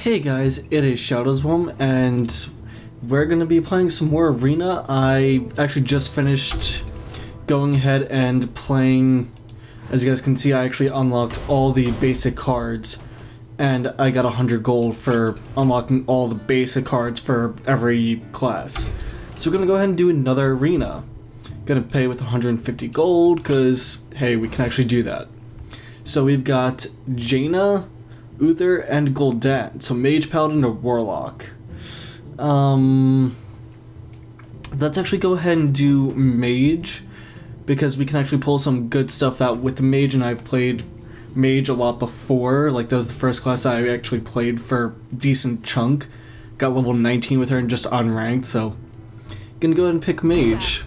Hey guys, it is Shadowsworm, and we're going to be playing some more Arena. I actually just finished going ahead and playing. As you guys can see, I actually unlocked all the basic cards, and I got 100 gold for unlocking all the basic cards for every class. So we're going to go ahead and do another Arena. Gonna pay with 150 gold, because, hey, we can actually do that. So we've got Jaina, Uther, and Gul'dan. So Mage, Paladin, or Warlock. Let's actually go ahead and do Mage, because we can actually pull some good stuff out with the Mage, and I've played Mage a lot before. Like, that was the first class I actually played for a decent chunk. Got level 19 with her and just unranked, so gonna go ahead and pick Mage.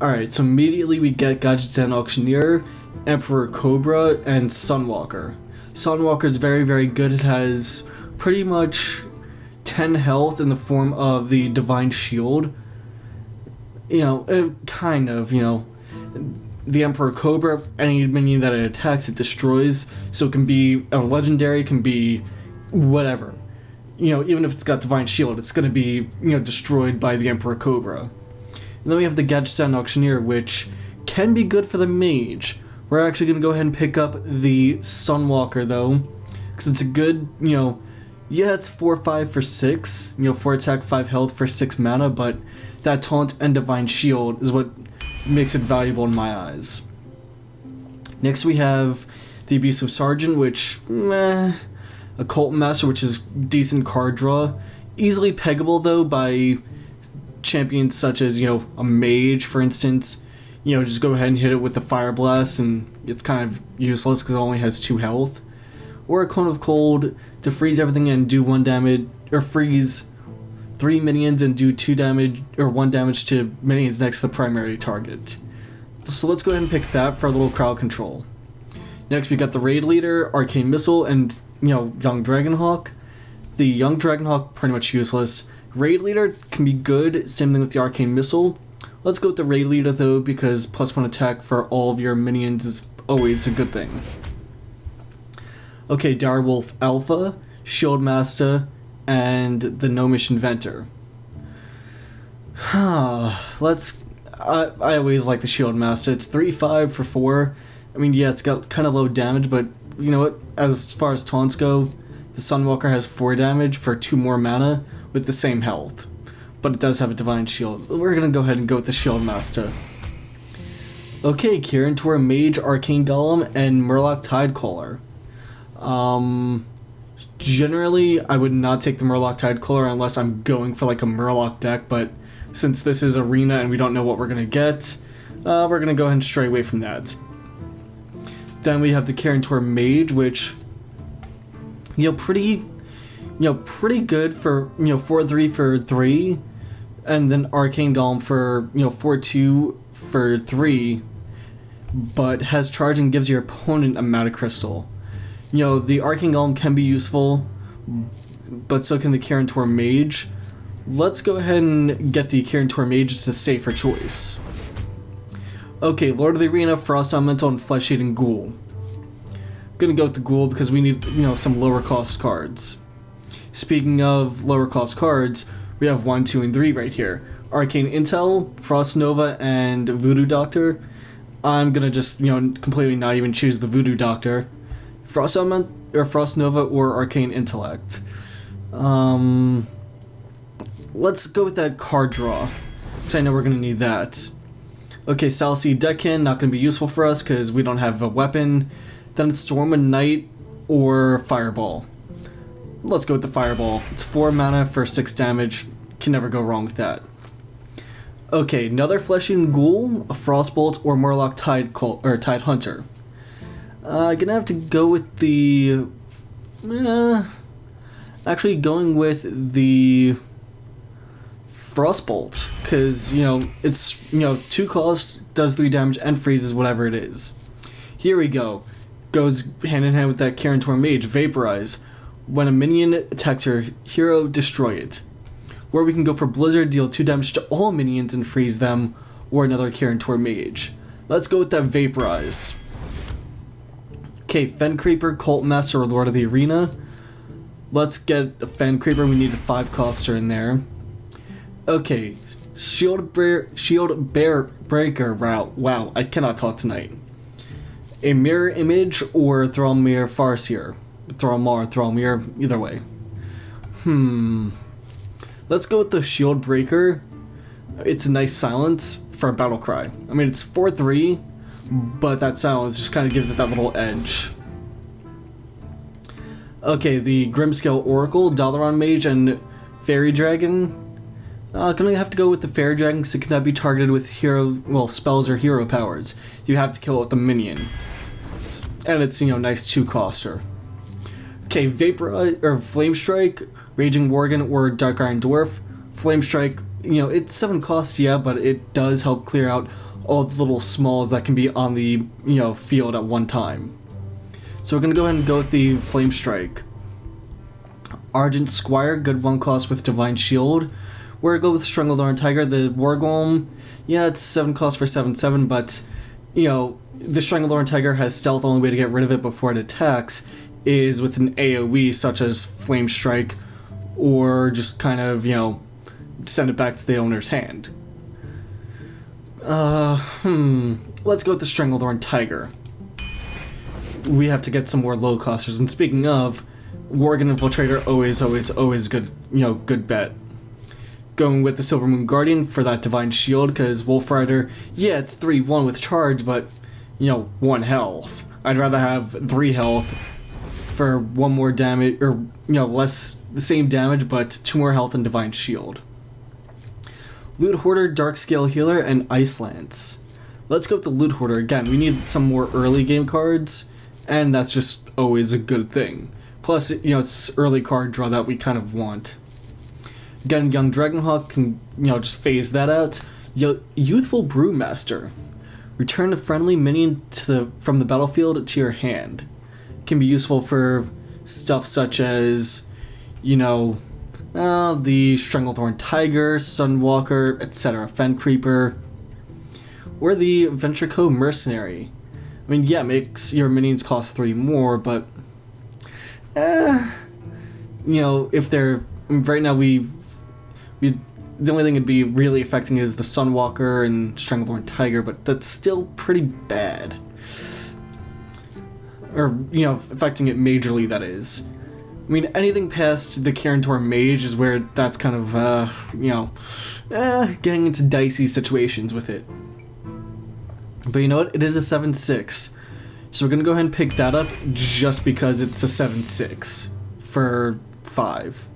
Alright, so immediately we get Gadgetzan Auctioneer, Emperor Cobra, and Sunwalker. Sunwalker is very, very good. It has pretty much 10 health in the form of the Divine Shield. You know, the Emperor Cobra, any minion that it attacks, it destroys. So it can be a legendary, it can be whatever. You know, even if it's got Divine Shield, it's going to be, destroyed by the Emperor Cobra. And then we have the Gadgetzan Auctioneer, which can be good for the Mage. We're actually going to go ahead and pick up the Sunwalker, though, because it's a good, it's 4-5 for 6, 4 attack, 5 health for 6 mana, but that Taunt and Divine Shield is what makes it valuable in my eyes. Next we have the Abusive Sergeant, which, Occult Master, which is decent card draw. Easily peggable, though, by champions such as, a Mage, for instance. Just go ahead and hit it with the Fire Blast, and it's kind of useless because it only has 2 health. Or a Cone of Cold to freeze everything and do 1 damage, or freeze 3 minions and do 2 damage, or 1 damage to minions next to the primary target. So let's go ahead and pick that for a little crowd control. Next we got the Raid Leader, Arcane Missile, and, Young Dragonhawk. The Young Dragonhawk, pretty much useless. Raid Leader can be good, same thing with the Arcane Missile. Let's go with the Raid Leader, though, because +1 attack for all of your minions is always a good thing. Okay, Direwolf Alpha, Shield Master, and the Gnomish Inventor. I always like the Shield Master. It's 3-5 for 4. I mean, yeah, it's got kind of low damage, but you know what? As far as taunts go, the Sunwalker has 4 damage for 2 more mana with the same health. But it does have a Divine Shield. We're going to go ahead and go with the Shield Master. Okay, Kirin Tor, Mage, Arcane Golem, and Murloc Tidecaller. Generally, I would not take the Murloc Tidecaller unless I'm going for like a Murloc deck, but since this is Arena and we don't know what we're going to get, we're going to go ahead and stray away from that. Then we have the Kirin Tor Mage, which, pretty good for, 4-3 for 3, and then Arcane Golem for, 4-2 for 3, but has charge and gives your opponent a Mana Crystal. The Arcane Golem can be useful, but so can the Kirin Tor Mage. Let's go ahead and get the Kirin Tor Mage. It's a safer choice. Okay, Lord of the Arena, Frost Elemental, and Flesh Eating Ghoul. Gonna go with the Ghoul because we need, some lower cost cards. Speaking of lower cost cards, we have 1, 2, and 3 right here. Arcane Intel, Frost Nova, and Voodoo Doctor. I'm gonna just, completely not even choose the Voodoo Doctor. Frost Element, or Frost Nova, or Arcane Intellect. Let's go with that card draw, because I know we're gonna need that. Okay, Salcy Deccan, not gonna be useful for us because we don't have a weapon. Then it's Storm of Night or Fireball. Let's go with the Fireball. It's 4 mana for 6 damage. Can never go wrong with that. Okay, another Flesh-Eating Ghoul, a Frostbolt, or Murloc Tide Hunter. Gonna have to go with the... actually going with the Frostbolt, because, it's, 2 cost, does 3 damage, and freezes whatever it is. Here we go. Goes hand in hand with that Kirin Tor Mage, Vaporize. When a minion attacks your hero, destroy it. Or we can go for Blizzard, deal 2 damage to all minions and freeze them, or another Kirin Tor Mage. Let's go with that Vaporize. Okay, Fen Creeper, Cult Master, or Lord of the Arena. Let's get a Fen Creeper. We need a 5-coster in there. Okay, Shield Bear Breaker route. Wow, I cannot talk tonight. A Mirror Image or Thrallmere Farseer. Thrallmere, either way. Let's go with the Shield Breaker. It's a nice silence for a battle cry. I mean, it's 4/3, but that silence just kind of gives it that little edge. Okay, the Grimscale Oracle, Dalaran Mage, and Fairy Dragon. Gonna have to go with the Fairy Dragon because it cannot be targeted with spells or hero powers. You have to kill it with a minion. And it's, nice 2-coster. Okay, Flame Strike, Raging Worgen, or Dark Iron Dwarf. Flame Strike, it's 7 cost, yeah, but it does help clear out all the little smalls that can be on the, field at one time. So we're gonna go ahead and go with the Flame Strike. Argent Squire, good 1 cost with Divine Shield. We're gonna go with Strangled Iron Tiger. The War Golem, yeah, it's 7 cost for 7/7, but, the Strangled Iron Tiger has stealth. The only way to get rid of it before it attacks is with an AoE such as Flame Strike, or just kind of, send it back to the owner's hand. Let's go with the Strangled Iron Tiger. We have to get some more low costers. And speaking of, Worgen Infiltrator, always good, good bet. Going with the Silver Moon Guardian for that Divine Shield, because Wolf Rider, yeah, it's 3/1 with charge, but, 1 health. I'd rather have 3 health for 1 more damage, or, less, the same damage, but 2 more health and Divine Shield. Loot Hoarder, Darkscale Healer, and Ice Lance. Let's go with the Loot Hoarder. Again, we need some more early game cards, and that's just always a good thing. Plus, it's early card draw that we kind of want. Again, Young Dragonhawk can, just phase that out. Youthful Brewmaster. Return a friendly minion from the battlefield to your hand. Can be useful for stuff such as, the Stranglethorn Tiger, Sunwalker, etc., Fen Creeper, or the Ventrico Mercenary. I mean, yeah, it makes your minions cost 3 more, but, if they're, right now the only thing it'd be really affecting is the Sunwalker and Stranglethorn Tiger, but that's still pretty bad. Or, affecting it majorly, that is. I mean, anything past the Kirantor Mage is where that's kind of, getting into dicey situations with it. But you know what? It is a 7/6. So we're going to go ahead and pick that up just because it's a 7/6 for 5.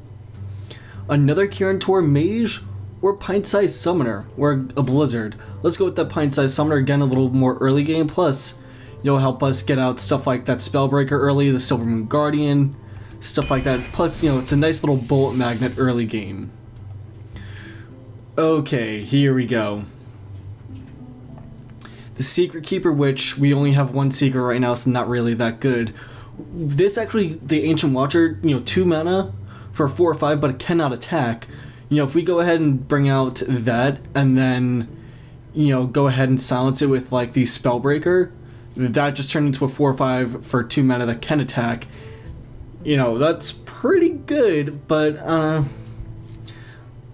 Another Kirantor Mage or Pint-Sized Summoner or a Blizzard. Let's go with that Pint-Sized Summoner again, a little more early game. Plus, you'll help us get out stuff like that Spellbreaker early, the Silver Moon Guardian, stuff like that. Plus, it's a nice little bullet magnet early game. Okay, here we go. The Secret Keeper, which we only have 1 secret right now, so not really that good. This actually, the Ancient Watcher, 2 mana for 4 or 5, but it cannot attack. If we go ahead and bring out that, and then, go ahead and silence it with, like, the Spellbreaker, that just turned into a 4 or 5 for 2 mana that can attack. That's pretty good, but, I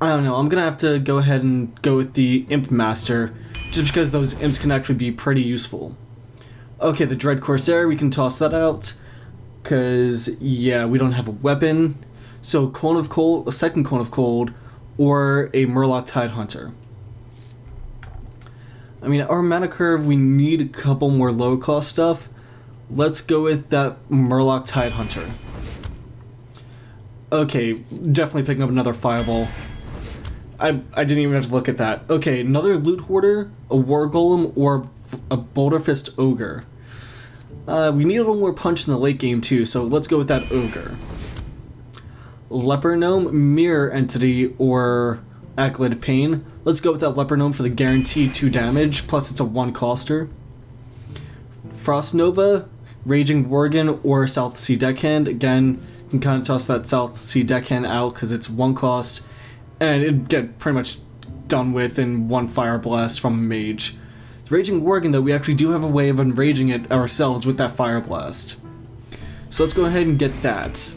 don't know. I'm gonna have to go ahead and go with the Imp Master, just because those imps can actually be pretty useful. Okay, the Dread Corsair, we can toss that out, because, yeah, we don't have a weapon. So, Cone of Cold, a second Cone of Cold, or a Murloc Tidehunter. I mean, our mana curve, we need a couple more low-cost stuff. Let's go with that Murloc Tidehunter. Okay, definitely picking up another Fireball. I didn't even have to look at that. Okay, another Loot Hoarder, a War Golem, or a Boulder Fist Ogre. We need a little more punch in the late game too, so let's go with that Ogre. Leper Gnome, Mirror Entity, or Accolade Pain. Let's go with that Leper Gnome for the guaranteed 2 damage, plus it's a 1-coster. Frost Nova, Raging Worgen, or South Sea Deckhand. Again, you can kind of toss that South Sea Deckhand out because it's 1 cost, and it'd get pretty much done with in 1 Fire Blast from a Mage. The Raging Worgen, though, we actually do have a way of enraging it ourselves with that Fire Blast. So let's go ahead and get that.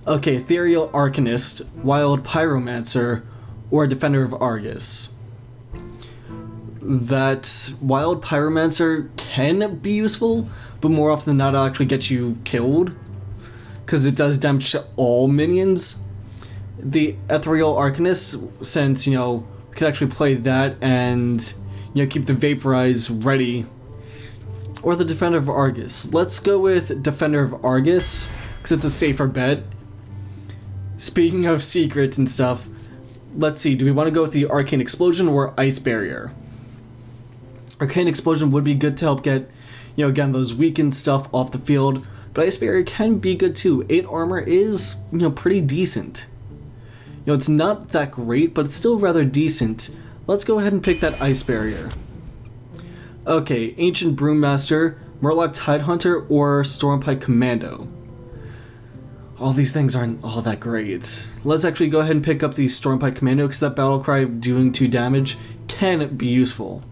Okay, Ethereal Arcanist, Wild Pyromancer, or Defender of Argus. That Wild Pyromancer can be useful, but more often than not it'll actually get you killed, because it does damage to all minions. The Ethereal Arcanist, since, we could actually play that and, keep the Vaporize ready. Or the Defender of Argus. Let's go with Defender of Argus, because it's a safer bet. Speaking of secrets and stuff, let's see, do we want to go with the Arcane Explosion or Ice Barrier? Arcane Explosion would be good to help get, again, those weakened stuff off the field, but Ice Barrier can be good too. 8 armor is, pretty decent. It's not that great, but it's still rather decent. Let's go ahead and pick that Ice Barrier. Okay, Ancient Broommaster, Murloc Tidehunter, or Stormpike Commando. All these things aren't all that great. Let's actually go ahead and pick up the Stormpike Commando, because that Battlecry doing 2 damage can be useful.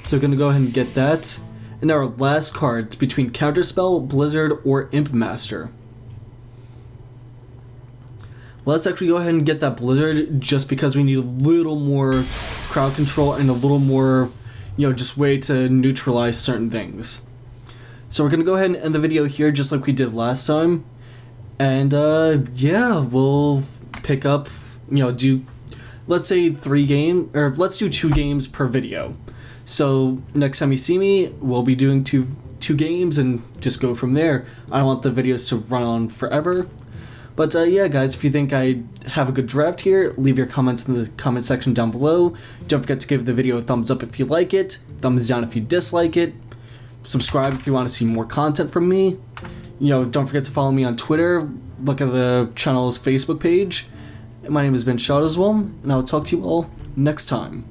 So we're going to go ahead and get that. And our last cards between Counterspell, Blizzard, or Imp Master. Let's actually go ahead and get that Blizzard, just because we need a little more crowd control and a little more, just way to neutralize certain things. So we're going to go ahead and end the video here, just like we did last time. And, yeah, we'll pick up, let's say 3 games, or let's do 2 games per video. So next time you see me, we'll be doing two games and just go from there. I don't want the videos to run on forever. But yeah, guys, if you think I have a good draft here, leave your comments in the comment section down below. Don't forget to give the video a thumbs up if you like it, thumbs down if you dislike it, subscribe if you want to see more content from me. Don't forget to follow me on Twitter, look at the channel's Facebook page. My name has been Shadowswolm, and I will talk to you all next time.